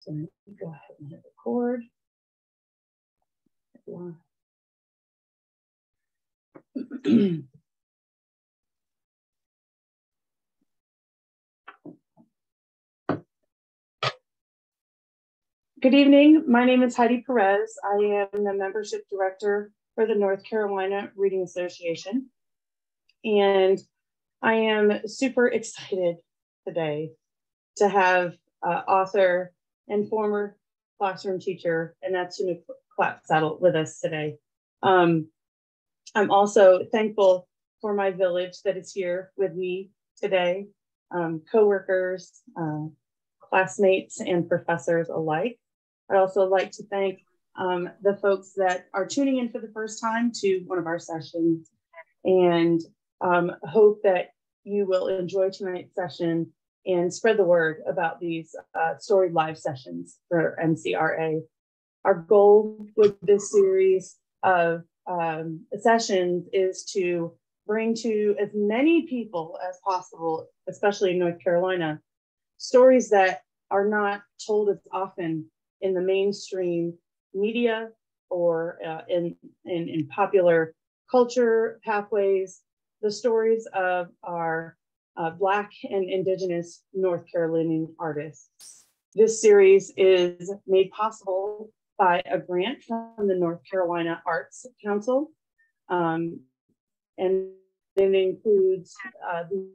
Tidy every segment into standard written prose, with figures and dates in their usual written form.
So I'm going to go ahead and hit record. Good evening. My name is Heidi Perez. I am the membership director for the North Carolina Reading Association. And I am super excited today to have author and former classroom teacher Annette Saunooke Clapsaddle with us today. I'm also thankful for my village that is here with me today, coworkers, classmates, and professors alike. I'd also like to thank the folks that are tuning in for the first time to one of our sessions, and hope that you will enjoy tonight's session and spread the word about these Storied live sessions for NCRA. Our goal with this series of sessions is to bring to as many people as possible, especially in North Carolina, stories that are not told as often in the mainstream media or in popular culture pathways, the stories of our Black and Indigenous North Carolinian artists. This series is made possible by a grant from the North Carolina Arts Council, and it includes the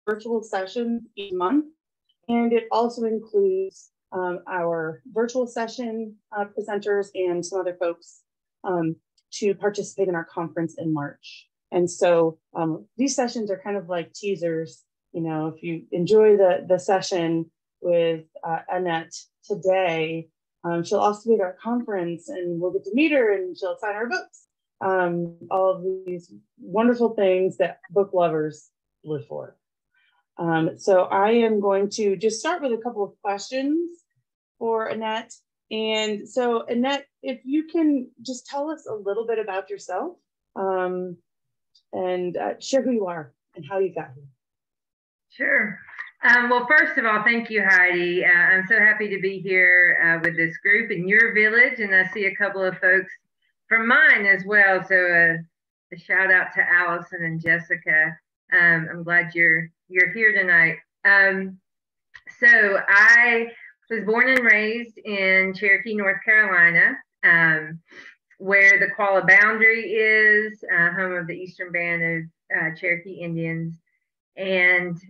virtual sessions each month, and it also includes our virtual session presenters and some other folks to participate in our conference in March. And so these sessions are kind of like teasers. You know, if you enjoy the session with Annette today, she'll also be at our conference and we'll get to meet her and she'll sign our books. All of these wonderful things that book lovers live for. So I am going to just start with a couple of questions for Annette. And so Annette, if you can just tell us a little bit about yourself and share who you are and how you got here. Sure. Well, first of all, thank you, Heidi. I'm so happy to be here with this group in your village, and I see a couple of folks from mine as well. So a shout out to Allison and Jessica. I'm glad you're here tonight. So I was born and raised in Cherokee, North Carolina, where the Qualla Boundary is, home of the Eastern Band of Cherokee Indians, and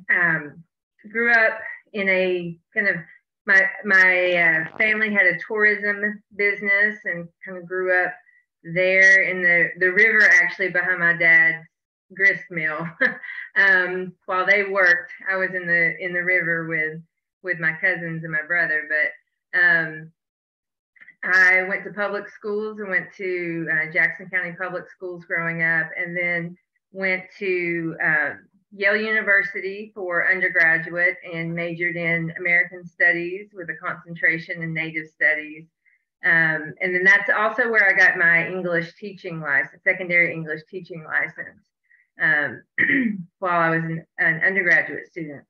grew up in a kind of, my family had a tourism business and kind of grew up there in the river, actually behind my dad's grist mill. While they worked, I was in the river with my cousins and my brother. But I went to public schools and went to Jackson County Public Schools growing up, and then went to Yale University for undergraduate and majored in American Studies with a concentration in Native Studies. And then that's also where I got my English teaching license, secondary English teaching license, while I was an undergraduate student.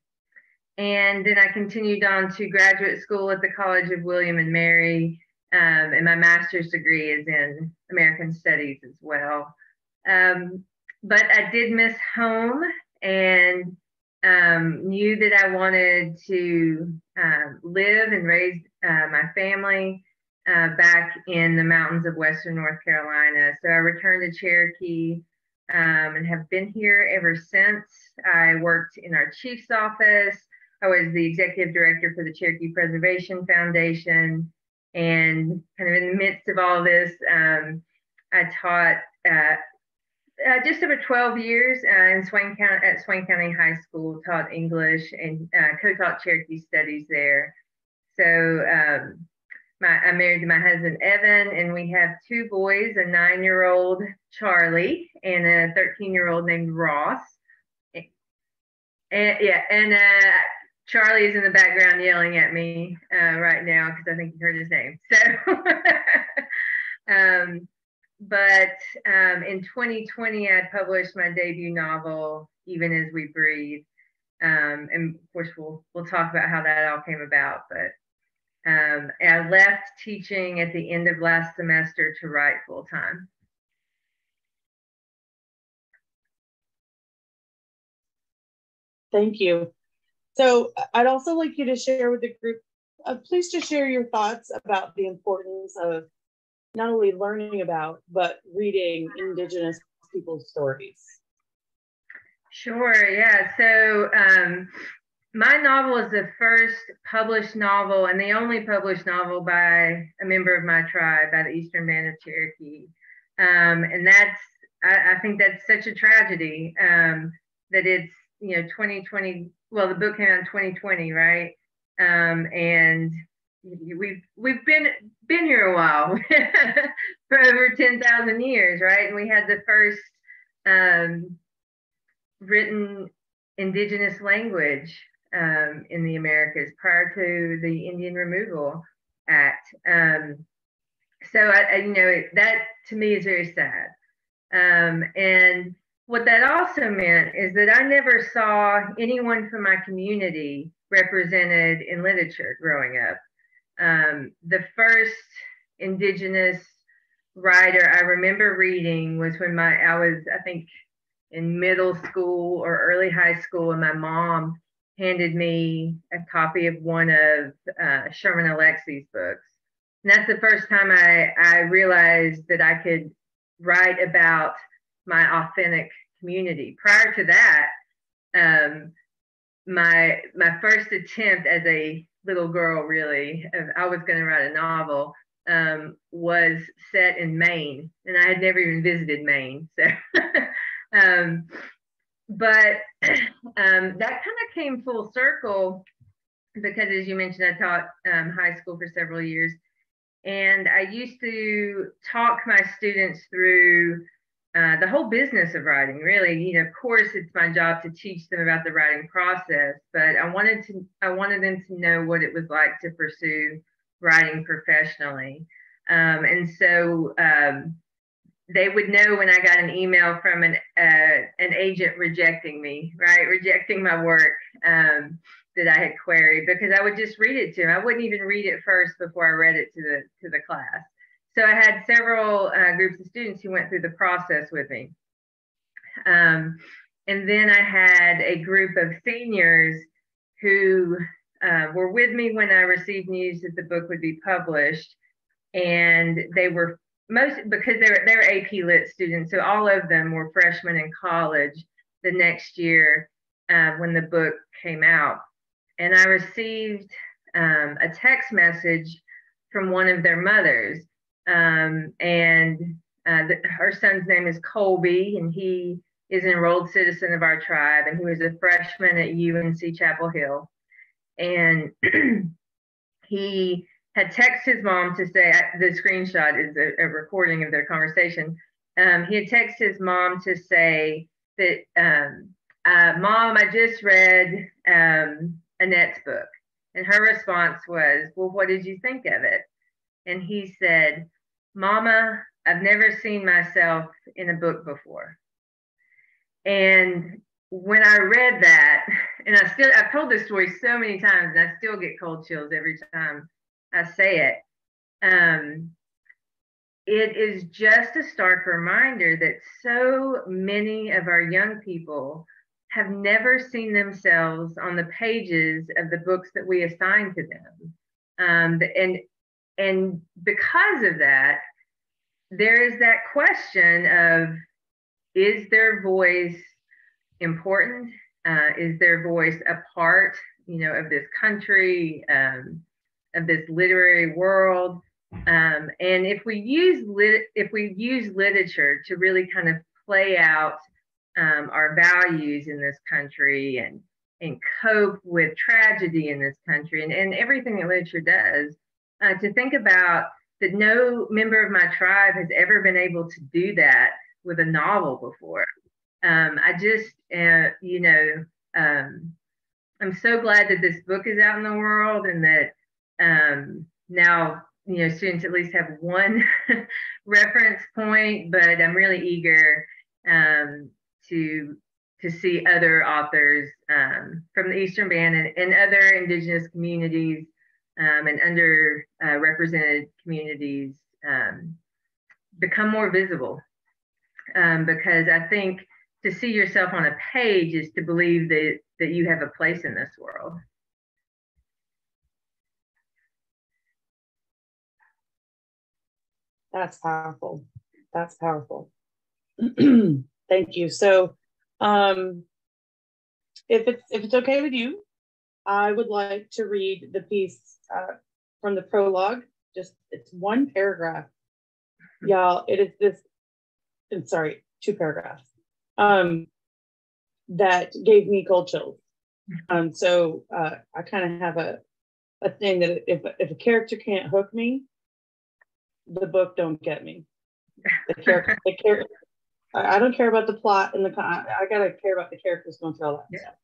And then I continued on to graduate school at the College of William and Mary, and my master's degree is in American Studies as well. But I did miss home and knew that I wanted to live and raise my family back in the mountains of Western North Carolina. So I returned to Cherokee and have been here ever since. I worked in our chief's office. I was the executive director for the Cherokee Preservation Foundation. And kind of in the midst of all this, I taught just over 12 years in Swain County, at Swain County High School, taught English and co-taught Cherokee Studies there. So I'm married to my husband, Evan, and we have two boys, a 9-year-old Charlie and a 13-year-old named Ross. And Charlie is in the background yelling at me right now because I think he heard his name. So, but in 2020, I published my debut novel, Even As We Breathe. And of course, we'll talk about how that all came about. But I left teaching at the end of last semester to write full time. Thank you. So I'd also like you to share with the group, please just share your thoughts about the importance of not only learning about, but reading Indigenous people's stories. Sure, yeah. So my novel is the first published novel and the only published novel by a member of my tribe, by the Eastern Band of Cherokee. And that's, I think that's such a tragedy that it's, 2020, well, the book came out in 2020, right? And we've been here a while for over 10,000 years, right? And we had the first written Indigenous language in the Americas prior to the Indian Removal Act. So that to me is very sad. And what that also meant is that I never saw anyone from my community represented in literature growing up. The first Indigenous writer I remember reading was when I was, I think, in middle school or early high school, and my mom handed me a copy of one of Sherman Alexie's books. And that's the first time I realized that I could write about my authentic community. Prior to that, my first attempt as a little girl, really, I was going to write a novel, was set in Maine, and I had never even visited Maine. So, but that kind of came full circle because, as you mentioned, I taught high school for several years, and I used to talk my students through the whole business of writing. Really, of course, it's my job to teach them about the writing process, but I wanted them to know what it was like to pursue writing professionally. And so they would know when I got an email from an agent rejecting me, right? Rejecting my work that I had queried, because I would just read it to them. I wouldn't even read it first before I read it to the class. So I had several groups of students who went through the process with me. And then I had a group of seniors who were with me when I received news that the book would be published. And they were because they're AP Lit students, so all of them were freshmen in college the next year when the book came out. And I received a text message from one of their mothers, and her son's name is Colby, and he is an enrolled citizen of our tribe, and he was a freshman at UNC Chapel Hill. And he had texted his mom to say, the screenshot is a recording of their conversation. He had texted his mom to say that, Mom, I just read Annette's book. And her response was, well, what did you think of it? And he said, Mama, I've never seen myself in a book before. And when I read that, and I've told this story so many times, and I still get cold chills every time I say it. It is just a stark reminder that so many of our young people have never seen themselves on the pages of the books that we assign to them. And because of that, there is that question of, is their voice important? Is their voice a part, of this country, of this literary world? And if we use literature to really kind of play out our values in this country and cope with tragedy in this country and everything that literature does, to think about that no member of my tribe has ever been able to do that with a novel before. I'm so glad that this book is out in the world, and that now students at least have one reference point, but I'm really eager to see other authors from the Eastern Band and other Indigenous communities and underrepresented communities become more visible. Because I think to see yourself on a page is to believe that you have a place in this world. That's powerful. That's powerful. Thank you. So if it's okay with you, I would like to read the piece from the prologue. It's one paragraph. Y'all, it is this, I'm sorry, 2 paragraphs that gave me cold chills. So I kind of have a thing that if a character can't hook me, the book don't get me. The character, I don't care about the plot and I gotta care about the characters going through all that stuff.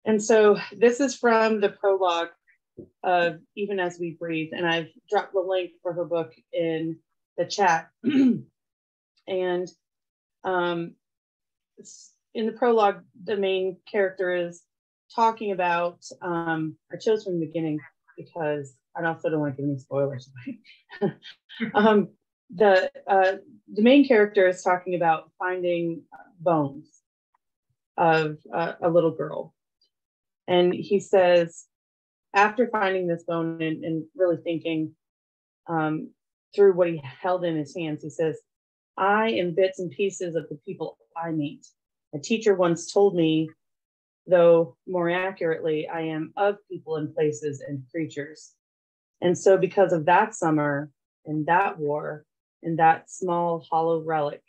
And so this is from the prologue of Even As We Breathe, and I've dropped the link for her book in the chat. And in the prologue, the main character is talking about, I chose from the beginning because I also don't want to give any spoilers. The main character is talking about finding bones of a little girl. And he says, after finding this bone and really thinking through what he held in his hands, he says, I am bits and pieces of the people I meet. A teacher once told me, though more accurately, I am of people and places and creatures. And so because of that summer and that war and that small hollow relic,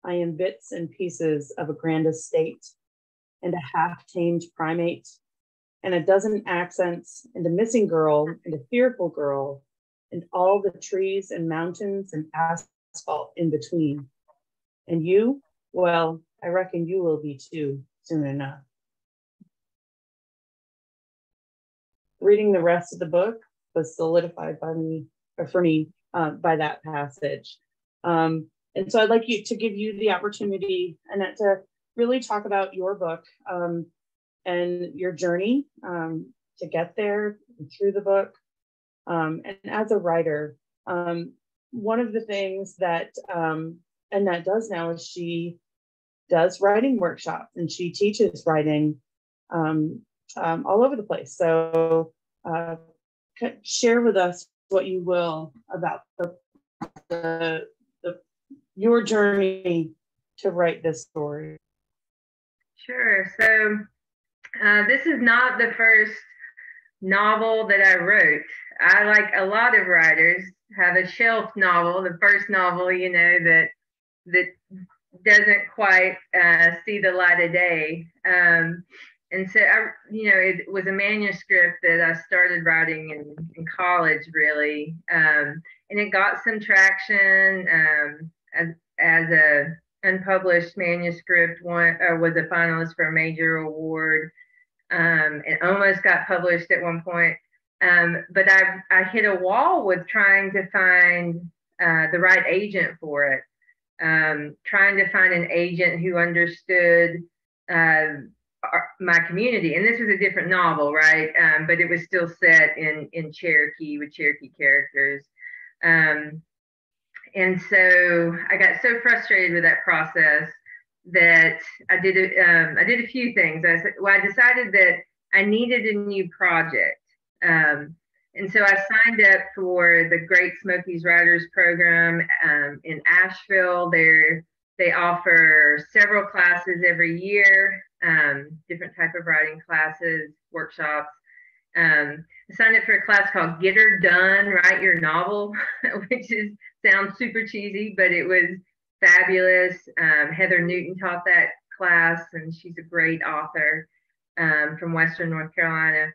I am bits and pieces of a grand estate and a half-tamed primate and a dozen accents and a missing girl and a fearful girl and all the trees and mountains and asphalt in between. And you, well, I reckon you will be too soon enough. Reading the rest of the book was solidified by me, or for me, by that passage. And so I'd like to give you the opportunity, Annette, to really talk about your book and your journey to get there and through the book. And as a writer, one of the things that Annette does now is she does writing workshops and she teaches writing all over the place. So share with us what you will about your journey to write this story. Sure. So this is not the first novel that I wrote. I, like a lot of writers, have a shelf novel, the first novel, you know, that doesn't quite see the light of day. And so, it was a manuscript that I started writing in college, really. And it got some traction as a unpublished manuscript. Was a finalist for a major award. It almost got published at one point. But I hit a wall with trying to find the right agent for it. Trying to find an agent who understood my community. And this was a different novel, right? But it was still set in Cherokee with Cherokee characters. And so I got so frustrated with that process that I did a few things. I decided that I needed a new project. And so I signed up for the Great Smokies Writers Program in Asheville. They offer several classes every year, different type of writing classes, workshops. I signed up for a class called Get Her Done, Write Your Novel, which sounds super cheesy, but it was fabulous. Heather Newton taught that class, and she's a great author from Western North Carolina.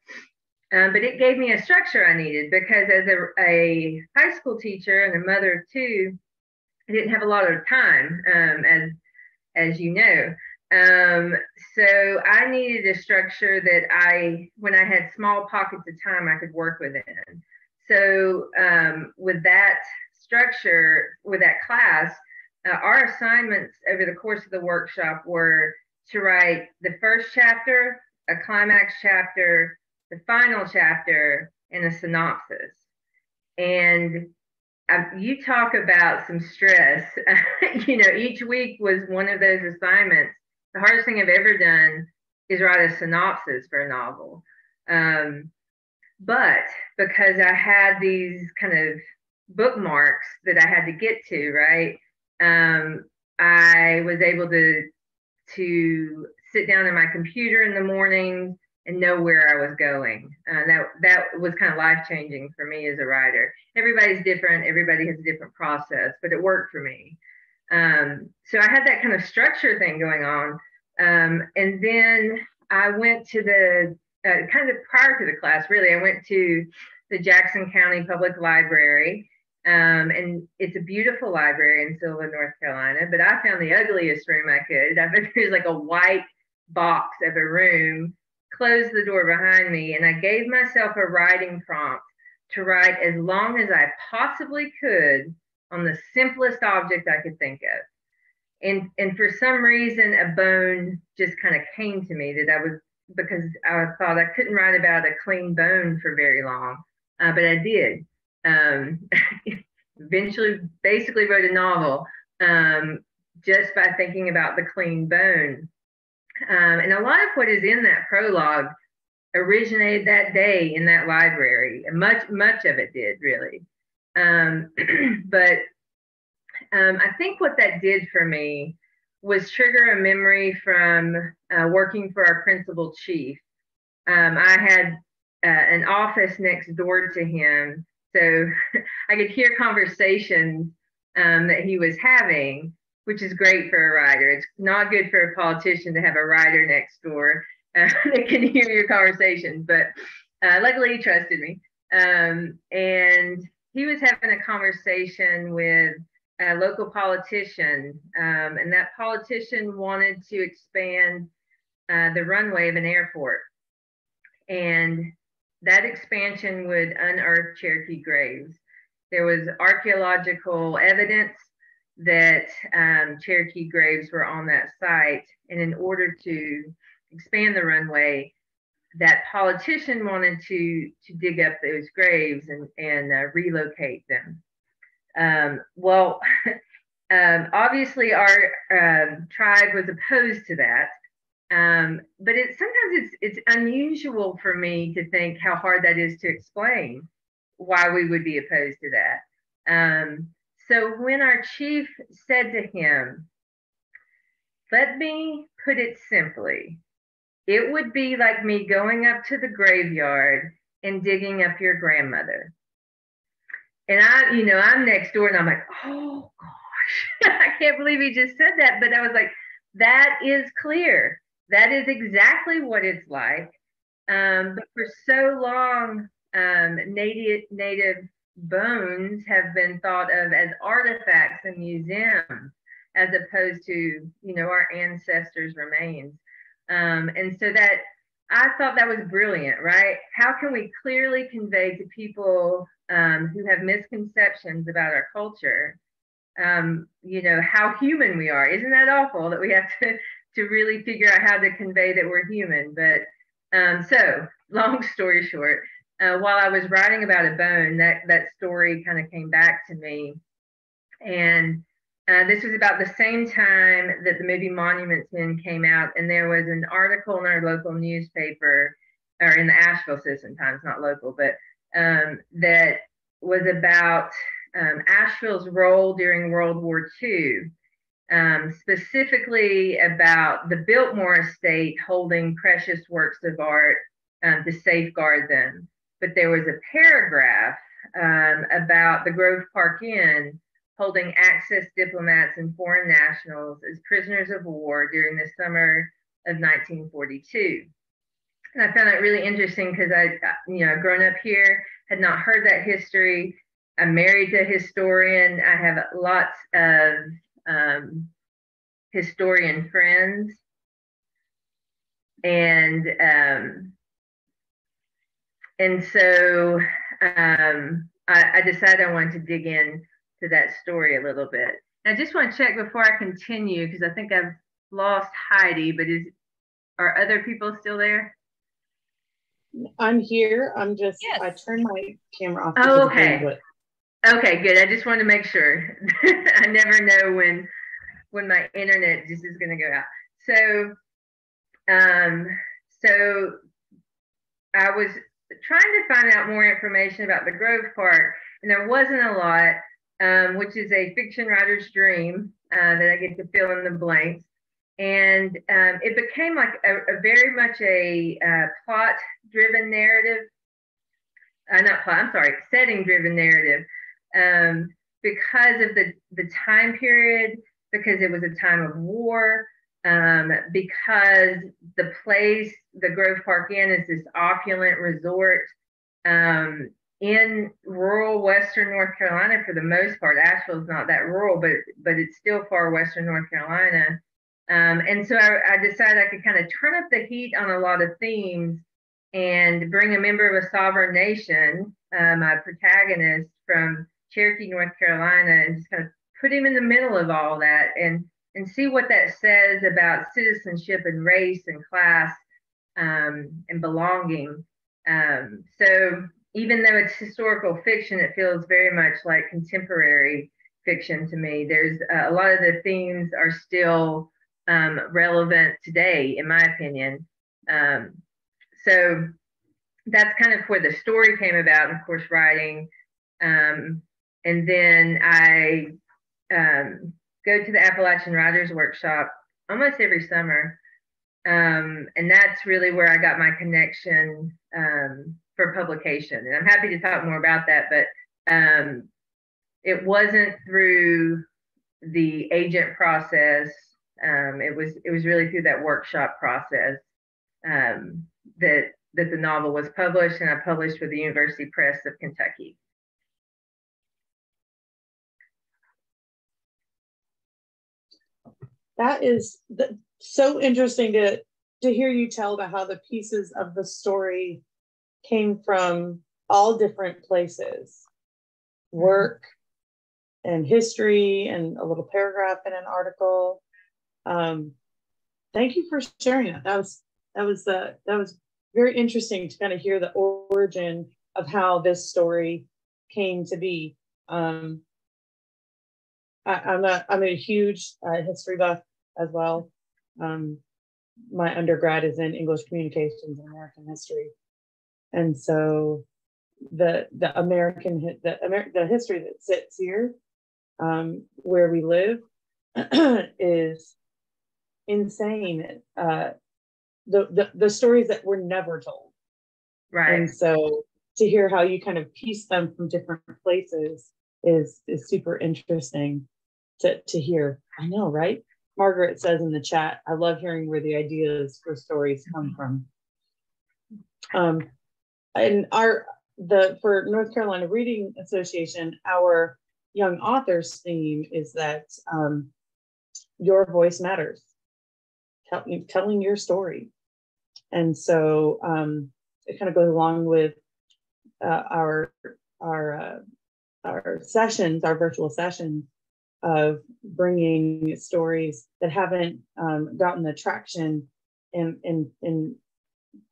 But it gave me a structure I needed because as a high school teacher and a mother of two, I didn't have a lot of time, as you know. So I needed a structure that when I had small pockets of time, I could work within. So with that structure, with that class, our assignments over the course of the workshop were to write the first chapter, a climax chapter, the final chapter, and a synopsis. And you talk about some stress. Each week was one of those assignments. The hardest thing I've ever done is write a synopsis for a novel. But because I had these kind of bookmarks that I had to get to, right? I was able to sit down in my computer in the morning and know where I was going. That was kind of life-changing for me as a writer. Everybody's different. Everybody has a different process, but it worked for me. So I had that kind of structure thing going on. And then I went to the, kind of prior to the class, really, I went to the Jackson County Public Library. And it's a beautiful library in Sylva, North Carolina, but I found the ugliest room I could. I bet there's like a white box of a room, closed the door behind me, and I gave myself a writing prompt to write as long as I possibly could on the simplest object I could think of. And for some reason, a bone just kind of came to me because I thought I couldn't write about a clean bone for very long, but I did. Eventually basically wrote a novel just by thinking about the clean bone. And a lot of what is in that prologue originated that day in that library. And much of it did, really. But I think what that did for me was trigger a memory from working for our principal chief. I had an office next door to him, so I could hear conversations that he was having, which is great for a writer. It's not good for a politician to have a writer next door that can hear your conversations, but luckily he trusted me. And he was having a conversation with a local politician, and that politician wanted to expand the runway of an airport. And that expansion would unearth Cherokee graves. There was archaeological evidence that Cherokee graves were on that site. And in order to expand the runway, that politician wanted to dig up those graves and relocate them. Obviously our tribe was opposed to that. But sometimes it's unusual for me to think how hard that is to explain why we would be opposed to that. So when our chief said to him, "Let me put it simply, it would be like me going up to the graveyard and digging up your grandmother." And I'm next door and I'm like, oh gosh, I can't believe he just said that. But I was like, that is clear. That is exactly what it's like. But for so long, native bones have been thought of as artifacts in museums, as opposed to, our ancestors' remains. And so that I thought that was brilliant, right? How can we clearly convey to people who have misconceptions about our culture, how human we are? Isn't that awful that we have to really figure out how to convey that we're human? But so long story short, while I was writing about a bone, that story kind of came back to me. And this was about the same time that the movie Monuments Men came out, and there was an article in our local newspaper, or in the Asheville Citizen Times, not local, but that was about Asheville's role during World War II, specifically about the Biltmore estate holding precious works of art to safeguard them. But there was a paragraph about the Grove Park Inn holding Axis diplomats and foreign nationals as prisoners of war during the summer of 1942. And I found that really interesting because I'd grown up here, had not heard that history. I'm married to a historian. I have lots of historian friends. And so I decided I wanted to dig in to that story a little bit. And I just want to check before I continue, because I think I've lost Heidi, but are other people still there? I'm here. I'm just, yes. I turned my camera off. Oh, okay. Okay, good. I just want to make sure. I never know when my internet just is going to go out. So I was trying to find out more information about the Grove Park, and there wasn't a lot, which is a fiction writer's dream that I get to fill in the blanks. And it became like a very much a plot-driven narrative. Not plot, I'm sorry, setting-driven narrative. Because of the time period, because it was a time of war, because the place, the Grove Park Inn, is this opulent resort in rural Western North Carolina for the most part. Asheville's not that rural, but it's still far Western North Carolina. And so I decided I could kind of turn up the heat on a lot of themes and bring a member of a sovereign nation, my protagonist from Cherokee, North Carolina, and just kind of put him in the middle of all that and see what that says about citizenship and race and class and belonging. So even though it's historical fiction, it feels very much like contemporary fiction to me. There's a lot of the themes are still relevant today, in my opinion. So that's kind of where the story came about, and of course, writing. And then I go to the Appalachian Writers Workshop almost every summer. And that's really where I got my connection for publication. And I'm happy to talk more about that, but it wasn't through the agent process. It was really through that workshop process that the novel was published, and I published with the University Press of Kentucky. That is so interesting to hear you tell about how the pieces of the story came from all different places, work and history and a little paragraph in an article. Thank you for sharing that. That was very interesting to kind of hear the origin of how this story came to be. I'm a huge history buff as well. My undergrad is in English Communications and American History, and so the history that sits here, where we live, is insane. The stories that were never told, right? And so to hear how you kind of piece them from different places is super interesting to hear. I know, right? Margaret says in the chat, I love hearing where the ideas for stories come from. And for North Carolina Reading Association, our young authors theme is that your voice matters, telling your story. And so it kind of goes along with our sessions, our virtual sessions, of bringing stories that haven't gotten the traction in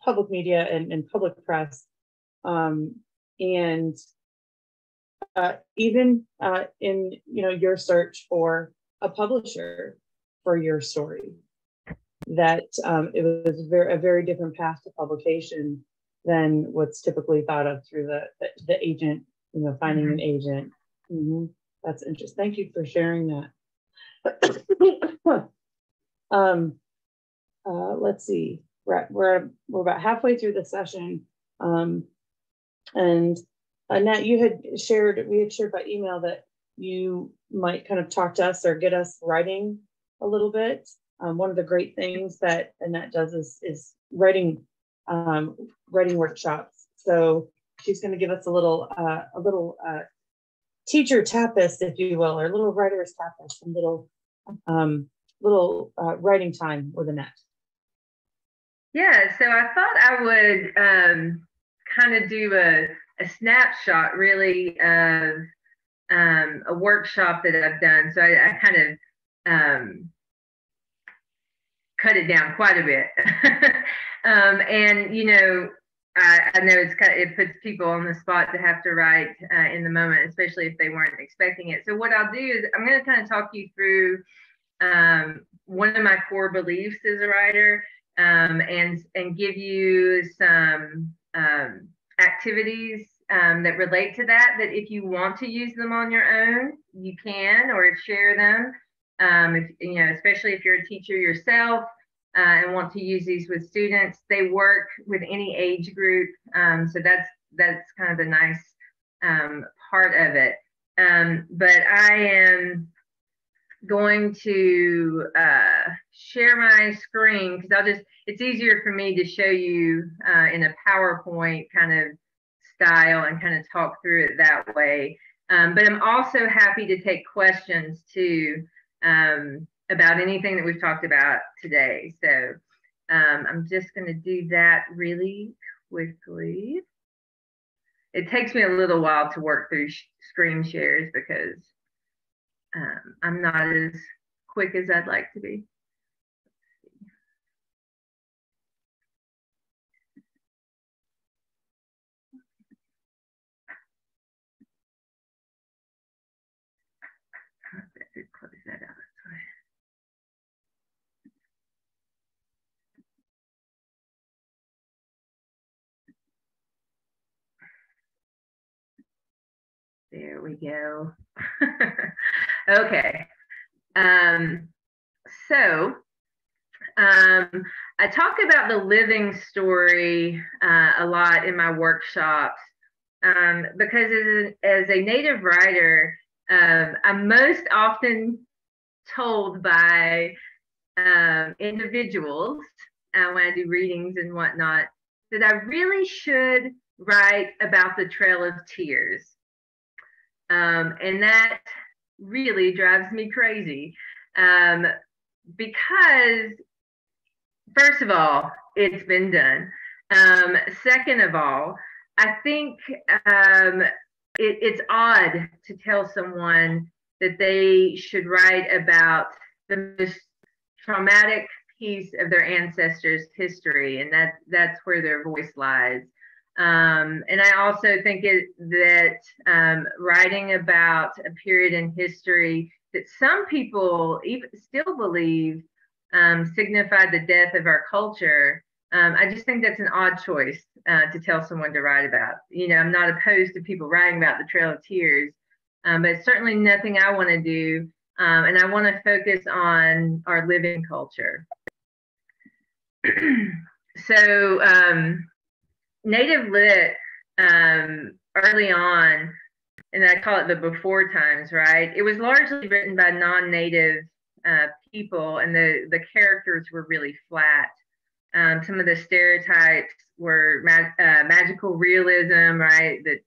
public media and in public press, and even in your search for a publisher for your story, that it was a very different path to publication than what's typically thought of through the agent, finding an agent. That's interesting. Thank you for sharing that. Let's see. We're about halfway through the session, and Annette, we had shared by email that you might kind of talk to us or get us writing a little bit. One of the great things that Annette does is writing workshops. So she's going to give us a little teacher tapas, if you will, or little writer's tapas, and little writing time with Annette. Yeah, so I thought I would kind of do a snapshot, really, of a workshop that I've done. So I kind of cut it down quite a bit. And, I know it puts people on the spot to have to write in the moment, especially if they weren't expecting it. So what I'll do is I'm going to kind of talk you through one of my core beliefs as a writer, and give you some activities that relate to that. That if you want to use them on your own, you can, or share them. If you know, especially if you're a teacher yourself. And want to use these with students. They work with any age group, so that's kind of the nice part of it. But I am going to share my screen because it's easier for me to show you in a PowerPoint kind of style and kind of talk through it that way. But I'm also happy to take questions too. About anything that we've talked about today. So I'm just going to do that really quickly. It takes me a little while to work through screen shares because I'm not as quick as I'd like to be. I better close that out. There we go. Okay. So I talk about the living story a lot in my workshops because as a Native writer, I'm most often told by individuals when I do readings and whatnot that I really should write about the Trail of Tears. And that really drives me crazy because, first of all, it's been done. Second of all, I think it's odd to tell someone that they should write about the most traumatic piece of their ancestors' history, and that's where their voice lies. And I also think that writing about a period in history that some people even still believe signified the death of our culture, I just think that's an odd choice to tell someone to write about. You know, I'm not opposed to people writing about the Trail of Tears, but it's certainly nothing I want to do. And I want to focus on our living culture. So, Native Lit early on, and I call it the before times, right? It was largely written by non-Native people, and the characters were really flat. Some of the stereotypes were magical realism, right? That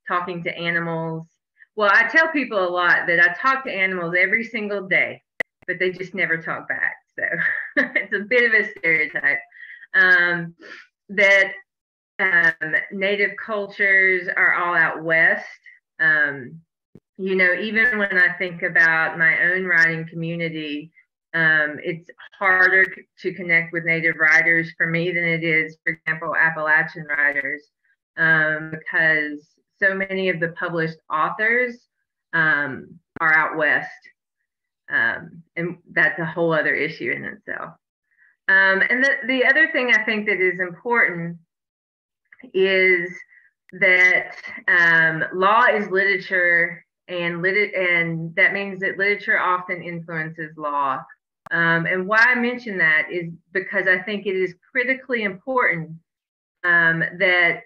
talking to animals. Well, I tell people a lot that I talk to animals every single day, but they just never talk back. So it's a bit of a stereotype. That Native cultures are all out west. You know, even when I think about my own writing community, it's harder to connect with Native writers for me than it is, for example, Appalachian writers, because so many of the published authors are out west. And that's a whole other issue in itself. And the other thing I think that is important is that law is literature, and that means that literature often influences law. And why I mention that is because I think it is critically important that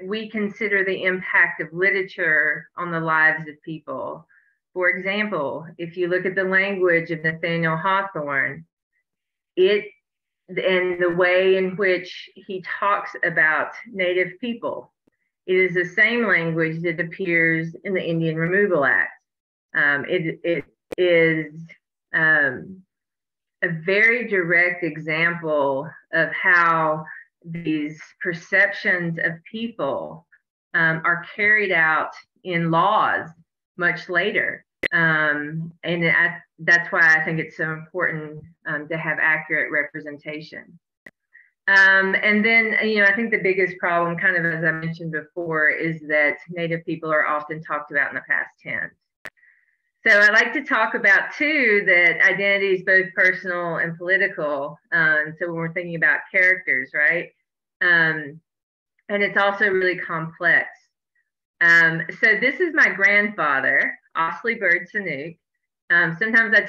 we consider the impact of literature on the lives of people. For example, if you look at the language of Nathaniel Hawthorne, and the way in which he talks about Native people, it is the same language that appears in the Indian Removal Act. It is a very direct example of how these perceptions of people are carried out in laws much later. That's why I think it's so important to have accurate representation. And then, I think the biggest problem, kind of as I mentioned before, is that Native people are often talked about in the past tense. So I like to talk about, too, that identity is both personal and political. So when we're thinking about characters, right? And it's also really complex. So this is my grandfather, Osley Bird Saunooke. Sometimes I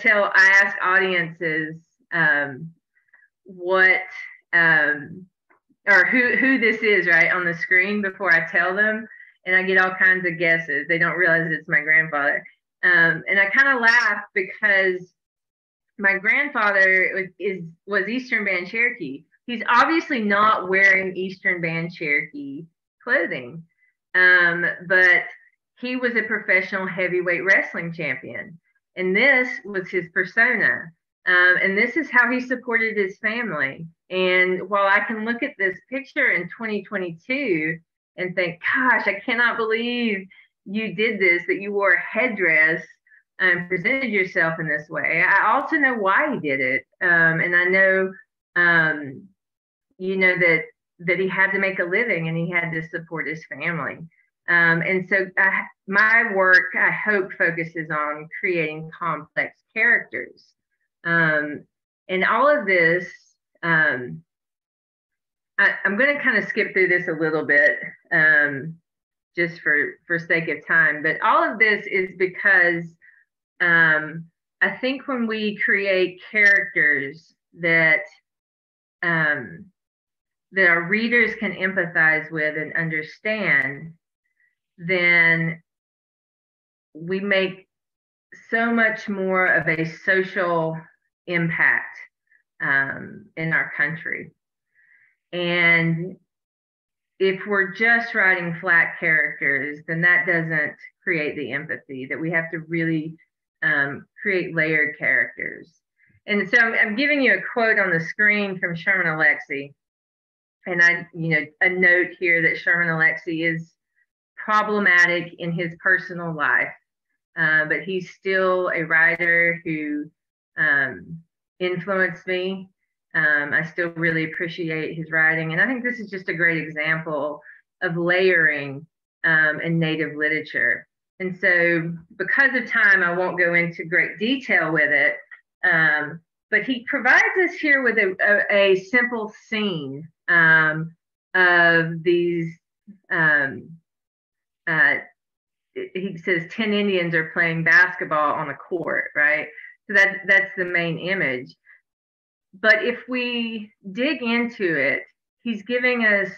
ask audiences what or who this is, right, on the screen before I tell them, and I get all kinds of guesses. They don't realize it's my grandfather. And I kind of laugh because my grandfather was Eastern Band Cherokee. He's obviously not wearing Eastern Band Cherokee clothing, but he was a professional heavyweight wrestling champion. And this was his persona. And this is how he supported his family. And while I can look at this picture in 2022 and think, gosh, I cannot believe you did this, that you wore a headdress and presented yourself in this way, I also know why he did it. And I know, that he had to make a living and he had to support his family. And so my work, I hope, focuses on creating complex characters. And all of this, I'm going to kind of skip through this a little bit, just for sake of time. But all of this is because I think when we create characters that our readers can empathize with and understand, then we make so much more of a social impact in our country. And if we're just writing flat characters, then that doesn't create the empathy, that we have to really create layered characters. And so I'm giving you a quote on the screen from Sherman Alexie. And a note here that Sherman Alexie is problematic in his personal life, but he's still a writer who influenced me. I still really appreciate his writing. And I think this is just a great example of layering in Native literature. And so because of time, I won't go into great detail with it. But he provides us here with a simple scene of these, he says 10 Indians are playing basketball on a court, right? So that's the main image. But if we dig into it, he's giving us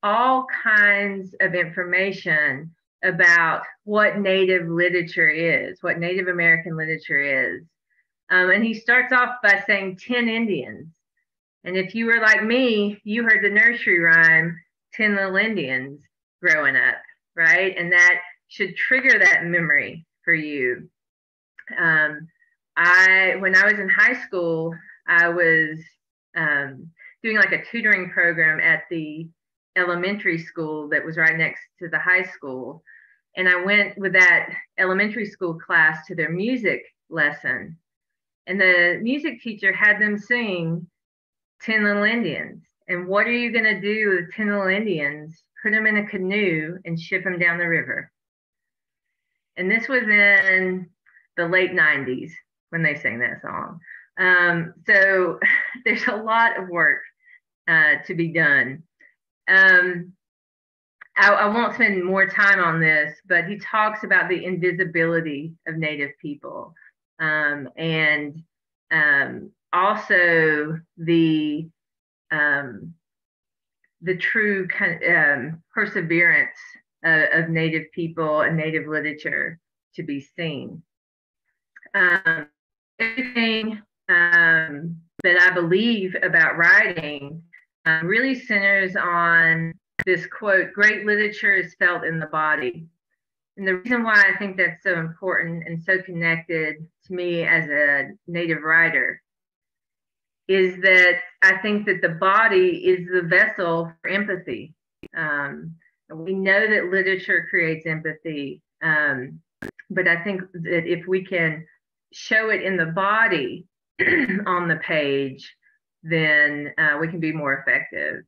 all kinds of information about what Native literature is, what Native American literature is. And he starts off by saying 10 Indians. And if you were like me, you heard the nursery rhyme, 10 Little Indians growing up, right? And that should trigger that memory for you. When I was in high school, I was doing like a tutoring program at the elementary school that was right next to the high school. And I went with that elementary school class to their music lesson. And the music teacher had them sing 10 Little Indians. And what are you going to do with 10 Little Indians? Put them in a canoe and ship them down the river. And this was in the late 90s when they sang that song. So there's a lot of work to be done. I won't spend more time on this, but he talks about the invisibility of Native people, and also the true kind of perseverance of Native people and Native literature to be seen. Everything that I believe about writing really centers on this quote, "Great literature is felt in the body." And the reason why I think that's so important and so connected to me as a Native writer is that I think that the body is the vessel for empathy. We know that literature creates empathy, but I think that if we can show it in the body on the page, then we can be more effective.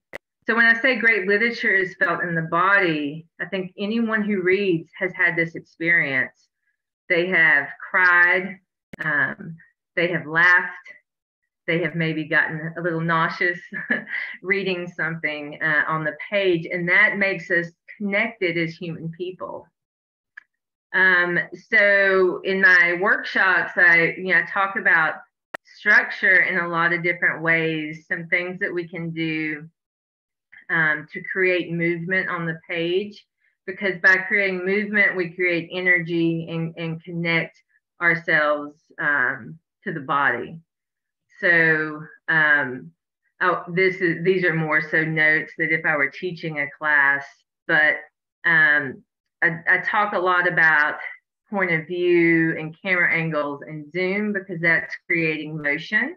So when I say great literature is felt in the body, I think anyone who reads has had this experience. They have cried, they have laughed, they have maybe gotten a little nauseous reading something on the page, and that makes us connected as human people. So in my workshops, I talk about structure in a lot of different ways, some things that we can do to create movement on the page, because by creating movement, we create energy and connect ourselves to the body. So these are more so notes that if I were teaching a class, but I talk a lot about point of view and camera angles and zoom, because that's creating motion.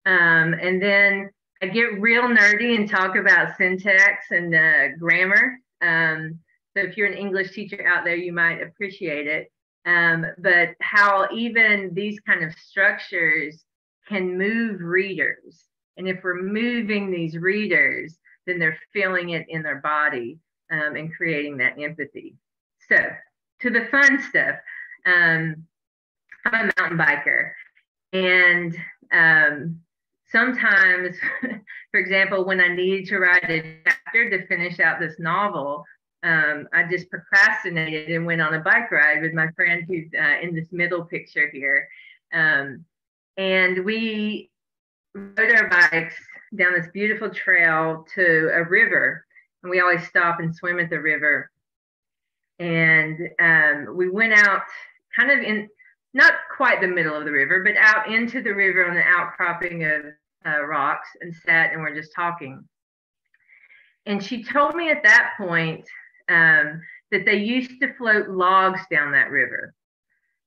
And then I get real nerdy and talk about syntax and grammar. So if you're an English teacher out there, you might appreciate it. But how even these kind of structures can move readers. And if we're moving these readers, then they're feeling it in their body and creating that empathy. So to the fun stuff, I'm a mountain biker. And sometimes, for example, when I needed to write a chapter to finish out this novel, I just procrastinated and went on a bike ride with my friend who's in this middle picture here. And we rode our bikes down this beautiful trail to a river. And we always stop and swim at the river. And we went out kind of in, not quite the middle of the river, but out into the river on the outcropping of rocks, and sat and we're just talking. And she told me at that point that they used to float logs down that river.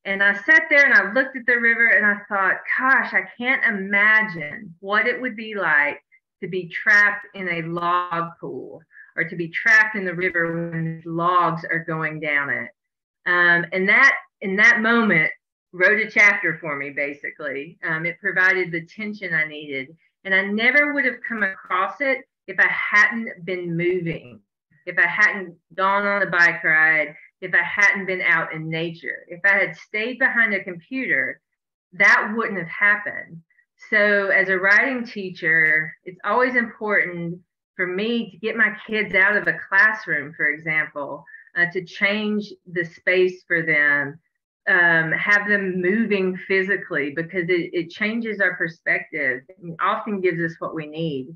And I sat there and I looked at the river and I thought, gosh, I can't imagine what it would be like to be trapped in a log pool, or to be trapped in the river when logs are going down it. And that, in that moment, wrote a chapter for me, basically. It provided the tension I needed. And I never would have come across it if I hadn't been moving, if I hadn't gone on a bike ride, if I hadn't been out in nature. If I had stayed behind a computer, that wouldn't have happened. So as a writing teacher, it's always important for me to get my kids out of a classroom, for example, to change the space for them, have them moving physically, because it changes our perspective and often gives us what we need.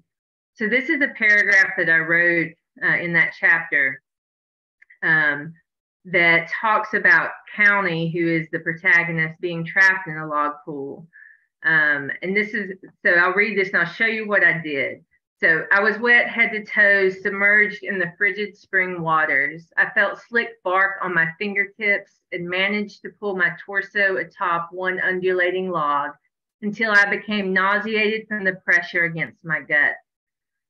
So this is a paragraph that I wrote in that chapter that talks about County, who is the protagonist, being trapped in a log pool. And this is, so I'll read this and I'll show you what I did. So I was wet head to toe, submerged in the frigid spring waters. I felt slick bark on my fingertips and managed to pull my torso atop one undulating log until I became nauseated from the pressure against my gut.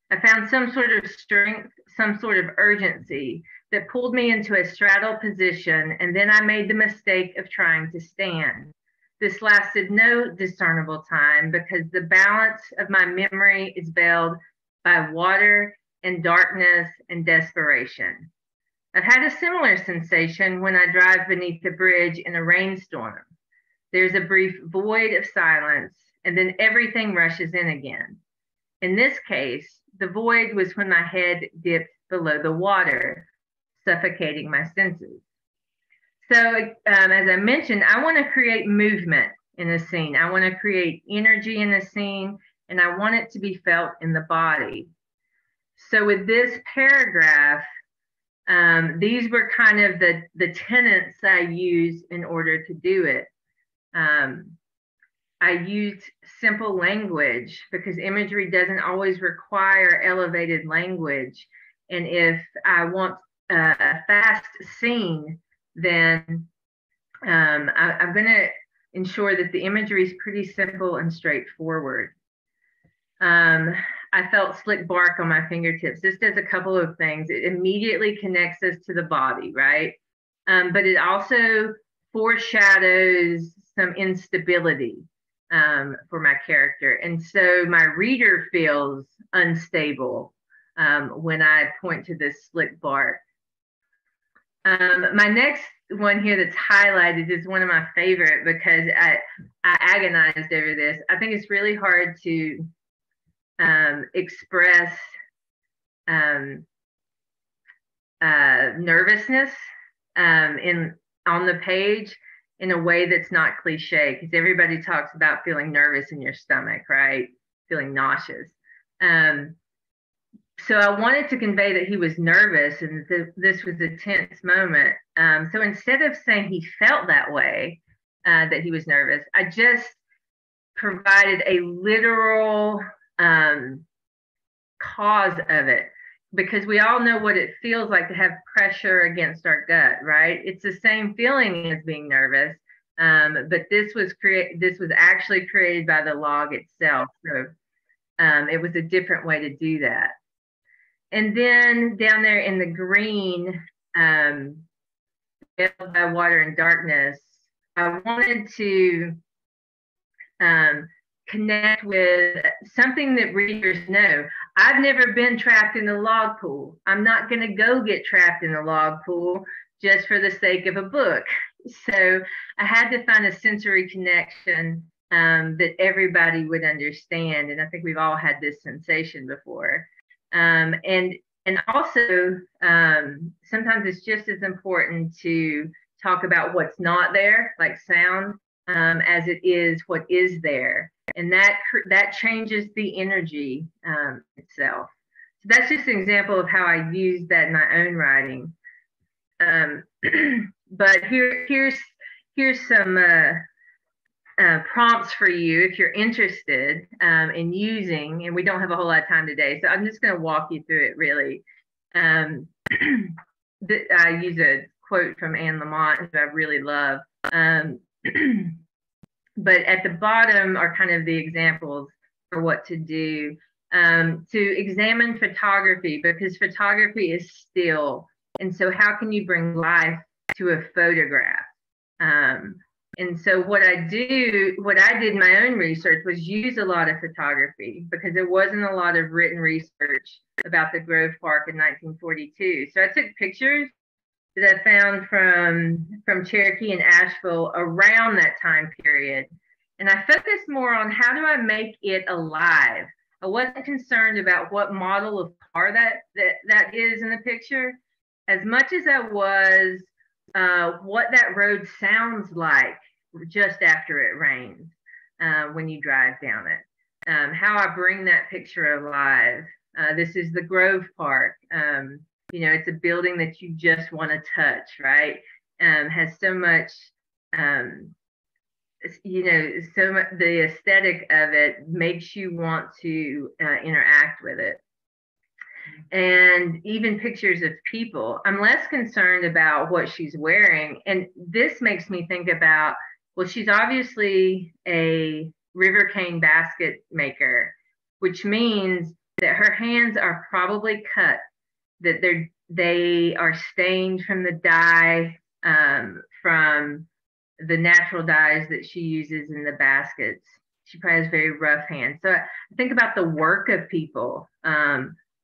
I found some sort of strength, some sort of urgency that pulled me into a straddle position, and then I made the mistake of trying to stand. This lasted no discernible time because the balance of my memory is veiled by water and darkness and desperation. I've had a similar sensation when I drive beneath a bridge in a rainstorm. There's a brief void of silence, and then everything rushes in again. In this case, the void was when my head dipped below the water, suffocating my senses. So as I mentioned, I want to create movement in a scene. I want to create energy in a scene, and I want it to be felt in the body. So with this paragraph, these were kind of the tenets I used in order to do it. I used simple language because imagery doesn't always require elevated language. And if I want a fast scene, then I'm going to ensure that the imagery is pretty simple and straightforward. I felt slick bark on my fingertips. This does a couple of things. It immediately connects us to the body, right? But it also foreshadows some instability. for my character. And so my reader feels unstable when I point to this slick bark. My next one here that's highlighted is one of my favorite because I agonized over this. I think it's really hard to express nervousness on the page in a way that's not cliche, because everybody talks about feeling nervous in your stomach, right? Feeling nauseous. So I wanted to convey that he was nervous and this was a tense moment. So instead of saying he felt that way, that he was nervous, I just provided a literal cause of it, because we all know what it feels like to have pressure against our gut, right? It's the same feeling as being nervous, but this was actually created by the log itself. So it was a different way to do that. And then down there in the green, veiled by water and darkness, I wanted to connect with something that readers know. I've never been trapped in a log pool. I'm not going to go get trapped in a log pool just for the sake of a book. So I had to find a sensory connection that everybody would understand. And I think we've all had this sensation before. And also, sometimes it's just as important to talk about what's not there, like sound, as it is what is there. And that changes the energy itself. So that's just an example of how I use that in my own writing. But here's some prompts for you if you're interested in using, and we don't have a whole lot of time today, so I'm just going to walk you through it really. I use a quote from Anne Lamott, who I really love. But at the bottom are kind of the examples for what to do. To examine photography, because photography is still. And so how can you bring life to a photograph? And so what I did in my own research was use a lot of photography, because there wasn't a lot of written research about the Grove Park in 1942. So I took pictures that I found from Cherokee and Asheville around that time period. And I focused more on how do I make it alive. I wasn't concerned about what model of car that is in the picture, as much as I was what that road sounds like just after it rains when you drive down it. How I bring that picture alive. This is the Grove Park. It's a building that you just want to touch, right? Has so much, the aesthetic of it makes you want to interact with it. And even pictures of people. I'm less concerned about what she's wearing. And this makes me think about, well, she's obviously a river cane basket maker, which means that her hands are probably cut, that they are stained from the dye, from the natural dyes that she uses in the baskets. She probably has very rough hands. So I think about the work of people,